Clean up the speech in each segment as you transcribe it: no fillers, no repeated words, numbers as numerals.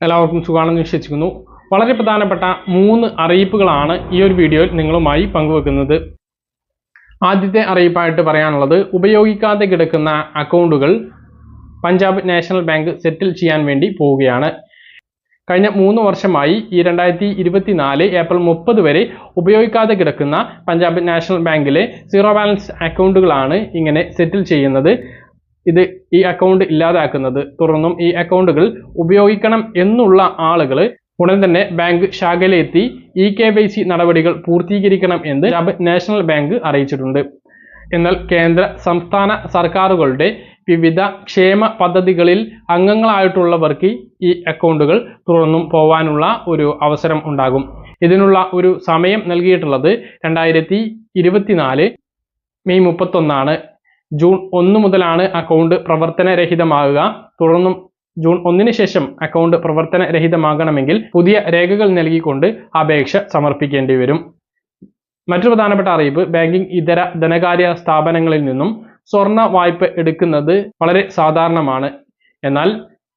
എല്ലാവർക്കും സുഖമാണെന്ന് വിശ്വസിക്കുന്നു. വളരെ പ്രധാനപ്പെട്ട 3 അറിയിപ്പുകളാണ് ഈ ഒരു വീഡിയോയിൽ നിങ്ങളുമായി പങ്കുവെക്കുന്നത്. ആദ്യത്തെ അറിയിപ്പായിട്ട് പറയാനുള്ളത്, ഉപയോഗിക്കാതെ കിടക്കുന്ന അക്കൗണ്ടുകൾ പഞ്ചാബ് നാഷണൽ ബാങ്ക് സെറ്റിൽ ചെയ്യാൻ വേണ്ടി പോവുകയാണ്. കഴിഞ്ഞ 3 വർഷമായി ഈ 2024 ഏപ്രിൽ 30 വരെ ഉപയോഗിക്കാതെ കിടക്കുന്ന പഞ്ചാബ് നാഷണൽ ബാങ്കിലെ സീറോ ബാലൻസ് അക്കൗണ്ടുകളാണ് ഇങ്ങനെ സെറ്റിൽ ചെയ്യുന്നത്. ഈ അക്കൗണ്ട് ഇല്ലാതാക്കുന്നത്. തുടർന്നും ഈ അക്കൗണ്ടുകൾ ഉപയോഗിക്കണം എന്നുള്ള ആളുകൾ ഉടൻ തന്നെ ബാങ്ക് ശാഖയിലെത്തി KYC നടപടികൾ പൂർത്തീകരിക്കണം എന്ന് പഞ്ചാബ് നാഷണൽ ബാങ്ക് അറിയിച്ചിട്ടുണ്ട്. എന്നാൽ കേന്ദ്ര സംസ്ഥാന സർക്കാരുകളുടെ വിവിധ ക്ഷേമ പദ്ധതികളിൽ അംഗങ്ങളായിട്ടുള്ളവർക്ക് ഈ അക്കൗണ്ടുകൾ തുറന്നും പോവാനുള്ള ഒരു അവസരം ഉണ്ടാകും. ഇതിനുള്ള ഒരു സമയം നൽകിയിട്ടുള്ളത് 2024 മെയ് 31 ജൂൺ 1 മുതലാണ് അക്കൗണ്ട് പ്രവർത്തനരഹിതമാകുക. തുടർന്നും ജൂൺ 1 ശേഷം അക്കൗണ്ട് പ്രവർത്തനരഹിതമാകണമെങ്കിൽ പുതിയ രേഖകൾ നൽകിക്കൊണ്ട് അപേക്ഷ സമർപ്പിക്കേണ്ടി വരും. മറ്റൊരു പ്രധാനപ്പെട്ട അറിയിപ്പ്, ബാങ്കിംഗ് ഇതര ധനകാര്യ സ്ഥാപനങ്ങളിൽ നിന്നും സ്വർണ്ണ വായ്പ എടുക്കുന്നത് വളരെ സാധാരണമാണ്. എന്നാൽ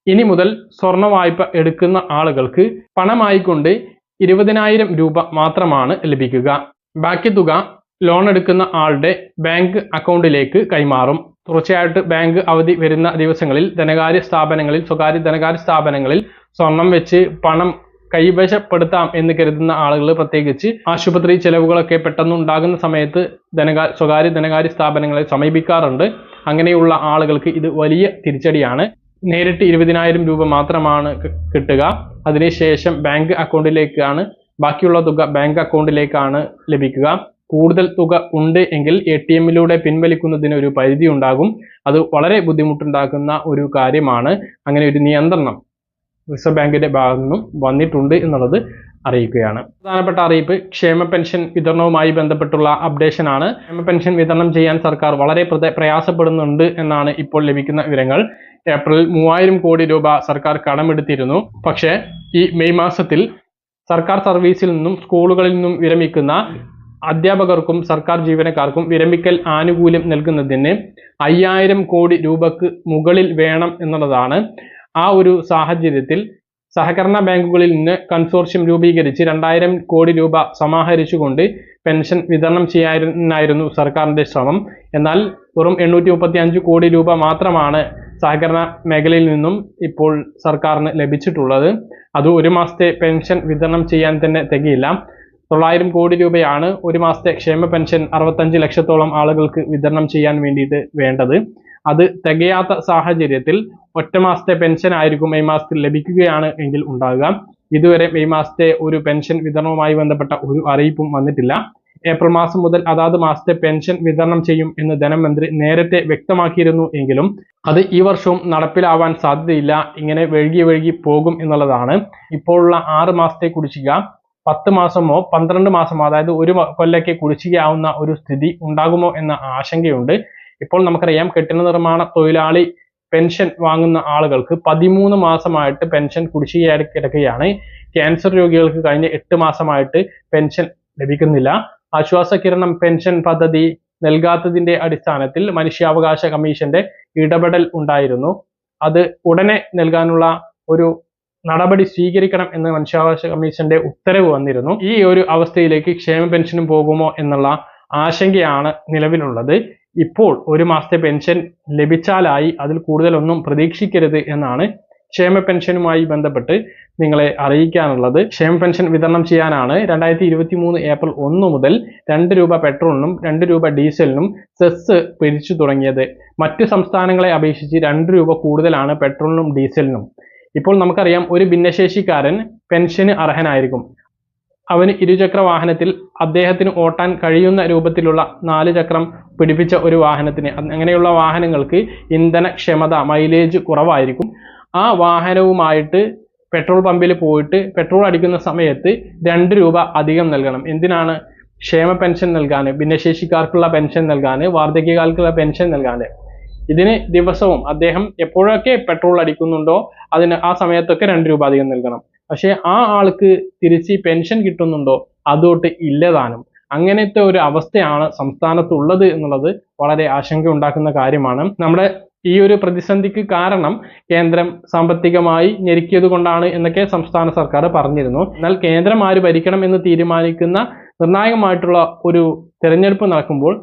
ഇനി മുതൽ സ്വർണ്ണ വായ്പ എടുക്കുന്ന ആളുകൾക്ക് പണമായിക്കൊണ്ട് 20,000 രൂപ മാത്രമാണ് ലഭിക്കുക. ബാക്കി തുക ലോൺ എടുക്കുന്ന ആളുടെ ബാങ്ക് അക്കൗണ്ടിലേക്ക് കൈമാറും. തുടർച്ചയായിട്ട് ബാങ്ക് അവധി വരുന്ന ദിവസങ്ങളിൽ സ്വകാര്യ ധനകാര്യ സ്ഥാപനങ്ങളിൽ സ്വർണം വെച്ച് പണം കൈവശപ്പെടുത്താം എന്ന് കരുതുന്ന ആളുകൾ, പ്രത്യേകിച്ച് ആശുപത്രി ചെലവുകളൊക്കെ പെട്ടെന്ന് ഉണ്ടാകുന്ന സമയത്ത് സ്വകാര്യ ധനകാര്യ സ്ഥാപനങ്ങളെ സമീപിക്കാറുണ്ട്. അങ്ങനെയുള്ള ആളുകൾക്ക് ഇത് വലിയ തിരിച്ചടിയാണ്. നേരിട്ട് 20,000 രൂപ മാത്രമാണ് കിട്ടുക. അതിനുശേഷം ബാക്കിയുള്ള തുക ബാങ്ക് അക്കൗണ്ടിലേക്കാണ് ലഭിക്കുക. കൂടുതൽ തുക ഉണ്ട് എങ്കിൽ ATM-ലൂടെ പിൻവലിക്കുന്നതിന് ഒരു പരിധി ഉണ്ടാകും. അത് വളരെ ബുദ്ധിമുട്ടുണ്ടാക്കുന്ന ഒരു കാര്യമാണ്. അങ്ങനെ ഒരു നിയന്ത്രണം റിസർവ് ബാങ്കിന്റെ ഭാഗത്തു നിന്നും വന്നിട്ടുണ്ട് എന്നുള്ളത് അറിയിക്കുകയാണ്. പ്രധാനപ്പെട്ട അറിയിപ്പ്, ക്ഷേമ പെൻഷൻ വിതരണവുമായി ബന്ധപ്പെട്ടുള്ള അപ്ഡേഷൻ ആണ്. ക്ഷേമ പെൻഷൻ വിതരണം ചെയ്യാൻ സർക്കാർ വളരെ പ്രയാസപ്പെടുന്നുണ്ട് എന്നാണ് ഇപ്പോൾ ലഭിക്കുന്ന വിവരങ്ങൾ. ഏപ്രിൽ 3,000 കോടി രൂപ സർക്കാർ കടമെടുത്തിരുന്നു. പക്ഷേ ഈ മെയ് മാസത്തിൽ സർക്കാർ സർവീസിൽ നിന്നും സ്കൂളുകളിൽ നിന്നും വിരമിക്കുന്ന അധ്യാപകർക്കും സർക്കാർ ജീവനക്കാർക്കും വിരമിക്കൽ ആനുകൂല്യം നൽകുന്നതിന് 5,000 കോടി രൂപക്ക് മുകളിൽ വേണം എന്നുള്ളതാണ്. ആ ഒരു സാഹചര്യത്തിൽ സഹകരണ ബാങ്കുകളിൽ നിന്ന് കൺസോർഷ്യം രൂപീകരിച്ച് 2,000 കോടി രൂപ സമാഹരിച്ചുകൊണ്ട് പെൻഷൻ വിതരണം ചെയ്യാനായിരുന്നു സർക്കാരിന്റെ ശ്രമം. എന്നാൽ വെറും 835 കോടി രൂപ മാത്രമാണ് സഹകരണ മേഖലയിൽ നിന്നും ഇപ്പോൾ സർക്കാരിന് ലഭിച്ചിട്ടുള്ളത്. അത് ഒരു മാസത്തെ പെൻഷൻ വിതരണം ചെയ്യാൻ തന്നെ തികയില്ല. 900 കോടി രൂപയാണ് ഒരു മാസത്തെ ക്ഷേമ പെൻഷൻ 65 ലക്ഷത്തോളം ആളുകൾക്ക് വിതരണം ചെയ്യാൻ വേണ്ടിയിട്ട് വേണ്ടത്. അത് തികയാത്ത സാഹചര്യത്തിൽ ഒറ്റ മാസത്തെ പെൻഷൻ ആയിരിക്കും മെയ് മാസത്തിൽ ലഭിക്കുകയാണ് എങ്കിൽ ഉണ്ടാകുക. ഇതുവരെ മെയ് മാസത്തെ ഒരു പെൻഷൻ വിതരണവുമായി ബന്ധപ്പെട്ട ഒരു അറിയിപ്പും വന്നിട്ടില്ല. ഏപ്രിൽ മാസം മുതൽ അതാത് മാസത്തെ പെൻഷൻ വിതരണം ചെയ്യും എന്ന് ധനമന്ത്രി നേരത്തെ വ്യക്തമാക്കിയിരുന്നു എങ്കിലും അത് ഈ വർഷവും നടപ്പിലാവാൻ സാധ്യതയില്ല. ഇങ്ങനെ വഴുകി പോകും എന്നുള്ളതാണ്. ഇപ്പോഴുള്ള 6 മാസത്തെ കുടിശ്ശിക 10 മാസമോ 12 മാസമോ, അതായത് ഒരു കൊല്ലಕ್ಕೆ കുടിശ്ശികയാവുന്ന ഒരു സ്ഥിതി ഉണ്ടാകുമോ എന്ന ആശങ്കയുണ്ട്. ഇപ്പോൾ നമുക്കറിയാം, കെട്ടിട നിർമ്മാണ തൊഴിലാളി പെൻഷൻ വാങ്ങുന്ന ആളുകൾക്ക് 13 മാസമായിട്ട് പെൻഷൻ കുടിശ്ശികയായി കിടക്കുകയാണ്. ക്യാൻസർ രോഗികൾക്ക് കഴിഞ്ഞ 8 മാസമായിട്ട് പെൻഷൻ ലഭിക്കുന്നില്ല. ആശ്വാസ കിരണം പെൻഷൻ പദ്ധതി നൽകാത്തതിന്റെ അടിസ്ഥാനത്തിൽ മനുഷ്യാവകാശ കമ്മീഷന്റെ ഇടപെടൽ ഉണ്ടായിരുന്നു. അത് ഉടനെ നൽകാനുള്ള ഒരു നടപടി സ്വീകരിക്കണം എന്ന് മനുഷ്യാവകാശ കമ്മീഷന്റെ ഉത്തരവ് വന്നിരുന്നു. ഈ ഒരു അവസ്ഥയിലേക്ക് ക്ഷേമ പെൻഷനും പോകുമോ എന്നുള്ള ആശങ്കയാണ് നിലവിലുള്ളത്. ഇപ്പോൾ ഒരു മാസത്തെ പെൻഷൻ ലഭിച്ചാലായി, അതിൽ കൂടുതലൊന്നും പ്രതീക്ഷിക്കരുത് എന്നാണ് ക്ഷേമ പെൻഷനുമായി ബന്ധപ്പെട്ട് നിങ്ങളെ അറിയിക്കാനുള്ളത്. ക്ഷേമ പെൻഷൻ വിതരണം ചെയ്യാനാണ് 2023 ഏപ്രിൽ 1 മുതൽ 2 രൂപ പെട്രോളിനും 2 രൂപ ഡീസലിനും സെസ് പിരിച്ചു തുടങ്ങിയത്. മറ്റു സംസ്ഥാനങ്ങളെ അപേക്ഷിച്ച് 2 രൂപ കൂടുതലാണ് പെട്രോളിനും ഡീസലിനും. ഇപ്പോൾ നമുക്കറിയാം, ഒരു ഭിന്നശേഷിക്കാരൻ പെൻഷന് അർഹനായിരിക്കും. അവന് ഇരുചക്ര വാഹനത്തിൽ അദ്ദേഹത്തിന് ഓട്ടാൻ കഴിയുന്ന രൂപത്തിലുള്ള 4 ചക്രം പിടിപ്പിച്ച ഒരു വാഹനത്തിന്, അങ്ങനെയുള്ള വാഹനങ്ങൾക്ക് ഇന്ധനക്ഷമത മൈലേജ് കുറവായിരിക്കും. ആ വാഹനവുമായിട്ട് പെട്രോൾ പമ്പിൽ പോയിട്ട് പെട്രോൾ അടിക്കുന്ന സമയത്ത് 2 രൂപ അധികം നൽകണം. എന്തിനാണ്? ക്ഷേമ പെൻഷൻ നൽകാൻ, ഭിന്നശേഷിക്കാർക്കുള്ള പെൻഷൻ നൽകാൻ, വാർദ്ധക്യകാർക്കുള്ള പെൻഷൻ നൽകാൻ. ഇതിന് ദിവസവും അദ്ദേഹം എപ്പോഴൊക്കെ പെട്രോൾ അടിക്കുന്നുണ്ടോ ആ സമയത്തൊക്കെ 2 രൂപ അധികം നൽകണം. പക്ഷെ ആ ആൾക്ക് തിരിച്ച് പെൻഷൻ കിട്ടുന്നുണ്ടോ? അതൊട്ട് ഇല്ലതാനും. അങ്ങനത്തെ ഒരു അവസ്ഥയാണ് സംസ്ഥാനത്തുള്ളത് എന്നുള്ളത് വളരെ ആശങ്ക ഉണ്ടാക്കുന്ന കാര്യമാണ്. നമ്മുടെ ഈ ഒരു പ്രതിസന്ധിക്ക് കാരണം കേന്ദ്രം സാമ്പത്തികമായി ഞെരുക്കിയത് കൊണ്ടാണ് എന്നൊക്കെ സംസ്ഥാന സർക്കാർ പറഞ്ഞിരുന്നു. എന്നാൽ കേന്ദ്രം ആര് ഭരിക്കണം എന്ന് തീരുമാനിക്കുന്ന നിർണായകമായിട്ടുള്ള ഒരു തെരഞ്ഞെടുപ്പ് നടക്കുമ്പോൾ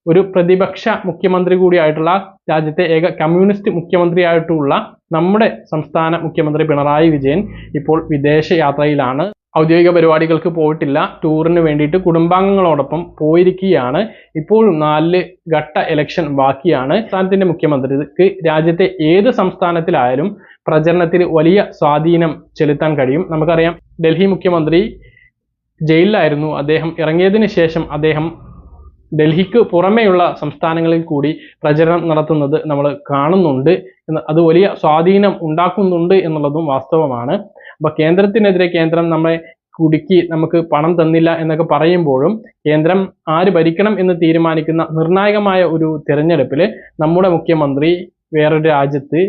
ഒരു പ്രതിപക്ഷ മുഖ്യമന്ത്രി കൂടിയായിട്ടുള്ള, രാജ്യത്തെ ഏക കമ്മ്യൂണിസ്റ്റ് മുഖ്യമന്ത്രിയായിട്ടുള്ള നമ്മുടെ സംസ്ഥാന മുഖ്യമന്ത്രി പിണറായി വിജയൻ ഇപ്പോൾ വിദേശ യാത്രയിലാണ്. ഔദ്യോഗിക പരിപാടികൾക്ക് പോയിട്ടില്ല, ടൂറിന് വേണ്ടിയിട്ട് കുടുംബാംഗങ്ങളോടൊപ്പം പോയിരിക്കുകയാണ്. ഇപ്പോഴും 4 ഘട്ട ഇലക്ഷൻ ബാക്കിയാണ്. സംസ്ഥാനത്തിന്റെ മുഖ്യമന്ത്രിക്ക് രാജ്യത്തെ ഏത് സംസ്ഥാനത്തിലായാലും പ്രചരണത്തിൽ വലിയ സ്വാധീനം ചെലുത്താൻ കഴിയും. നമുക്കറിയാം, ഡൽഹി മുഖ്യമന്ത്രി ജയിലിലായിരുന്നു. അദ്ദേഹം ഇറങ്ങിയതിന് ശേഷം അദ്ദേഹം ഡൽഹിക്ക് പുറമെയുള്ള സംസ്ഥാനങ്ങളിൽ കൂടി പ്രചരണം നടത്തുന്നത് നമ്മൾ കാണുന്നുണ്ട്. അത് വലിയ സ്വാധീനം ഉണ്ടാക്കുന്നുണ്ട് എന്നുള്ളതും വാസ്തവമാണ്. അപ്പൊ കേന്ദ്രത്തിനെതിരെ കേന്ദ്രം നമ്മെ കുടുക്കി നമുക്ക് പണം തന്നില്ല എന്നൊക്കെ പറയുമ്പോഴും കേന്ദ്രം ആര് ഭരിക്കണം എന്ന് തീരുമാനിക്കുന്ന നിർണായകമായ ഒരു തിരഞ്ഞെടുപ്പിൽ നമ്മുടെ മുഖ്യമന്ത്രി വേറൊരു രാജ്യത്ത്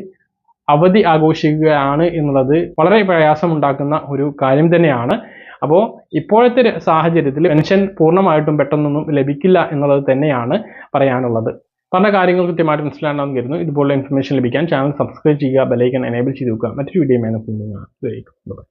അവധി ആഘോഷിക്കുകയാണ് എന്നുള്ളത് വളരെ പ്രയാസമുണ്ടാക്കുന്ന ഒരു കാര്യം തന്നെയാണ്. അപ്പോൾ ഇപ്പോഴത്തെ സാഹചര്യത്തിൽ പെൻഷൻ പൂർണ്ണമായിട്ടും പെട്ടെന്നൊന്നും ലഭിക്കില്ല എന്നുള്ളത് തന്നെയാണ് പറയാനുള്ളത്. പറഞ്ഞ കാര്യങ്ങൾ കൃത്യമായിട്ട് മനസ്സിലാണെന്ന് കരുതുന്നു. ഇതുപോലുള്ള ഇൻഫർമേഷൻ ലഭിക്കാൻ ചാനൽ സബ്സ്ക്രൈബ് ചെയ്യുക, ബെൽ ഐക്കൺ എനേബിൾ ചെയ്ത് വെക്കുക. മറ്റൊരു വീഡിയോ